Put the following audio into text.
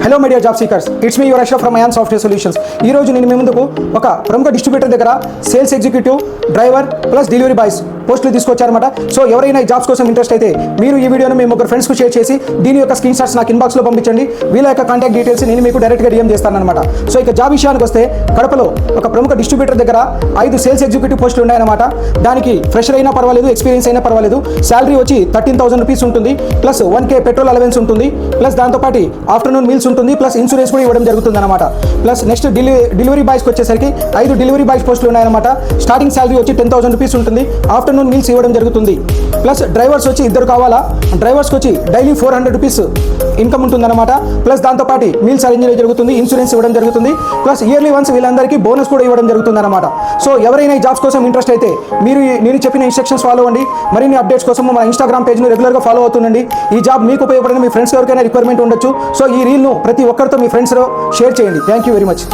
Hello media job seekers, it's me your Ashraf from Ayan software solutions. ఈ రోజు నేను మీ ముందుకు ఒక ప్రముఖ డిస్ట్రిబ్యూటర్ దగ్గర sales executive, driver plus delivery boys పోస్టులు తీసుకొచ్చారన్నమాట. సో ఎవరైనా ఈ జాబ్స్ కోసం ఇంట్రెస్ట్ అయితే మీరు ఈ వీడియోను మీ ముగ్గురు ఫ్రెండ్స్కు షేర్ చేసి దీని యొక్క స్క్రీన్ షాట్స్ నాకు ఇన్బాక్స్లో పంపించండి. వీళ్ళ యొక్క కాంటాక్ట్ డీటెయిల్స్ నేను మీకు డైరెక్ట్గా డిఎం చేస్తానన్నమాట. సో ఇక జాబ్ విషయానికి వస్తే కడపలో ఒక ప్రముఖ డిస్ట్రిబ్యూటర్ దగ్గర 5 సేల్స్ ఎగ్జిక్యూటివ్ పోస్టులు ఉన్నాయన్నమాట. దానికి ఫ్రెషర్ అయినా పర్వాలేదు, ఎక్స్పీరియన్స్ అయినా పర్వాలేదు. శాలరీ వచ్చి 13,000 రూపీస్ ఉంటుంది, ప్లస్ 1K పెట్రోల్ అలవెన్స్ ఉంటుంది, ప్లస్ దాంతోపాటు ఆఫ్టర్నూన్ మీల్స్ ఉంటుంది, ప్లస్ ఇన్సూరెన్స్ కూడా ఇవ్వడం జరుగుతుంది అనమాట. ప్లస్ నెక్స్ట్ డెలివరీ బాయ్స్కి వచ్చేసరికి 5 డెలివరీ బాయ్స్ పోస్టులు ఉన్నాయన్నమాట. స్టార్టింగ్ శాలరీ వచ్చి 10,000 రూపీస్ ఉంటుంది, ఆఫ్టర్నూన్ మీల్స్ ఇవ్వడం జరుగుతుంది. ప్లస్ డ్రైవర్స్ వచ్చి 2 కావాలా, డ్రైవర్స్కి వచ్చి డైలీ 400 రూపీస్ ఇన్కమ్ ఉంటుందన్నమాట. ప్లస్ దాంతోపాటు మీల్స్ అరేంజ్ చేయడం జరుగుతుంది, ఇన్సూరెన్స్ ఇవ్వడం జరుగుతుంది, ప్లస్ ఇయర్లీ వన్స్ వీళ్ళందరికీ బోనస్ కూడా ఇవ్వడం జరుగుతుంది అనమాట. సో ఎవరైనా ఈ జాబ్స్ కోసం ఇంట్రెస్ట్ అయితే మీరు నేను చెప్పిన ఇన్స్ట్రక్షన్స్ ఫాలో అవ్వండి. మరిన్ని అప్డేట్స్ కోసం మన ఇన్స్టాగ్రామ్ పేజ్ను రెగ్యులర్గా ఫాలో అవుతుండండి. ఈ జాబ్ మీకు ఉపయోగపడిన మీ ఫ్రెండ్స్ ఎవరికైనా రిక్వైర్మెంట్ ఉండొచ్చు. సో ఈ రీల్ను ప్రతి ఒక్కరితో మీ ఫ్రెండ్స్లో షేర్ చేయండి. Thank you very much.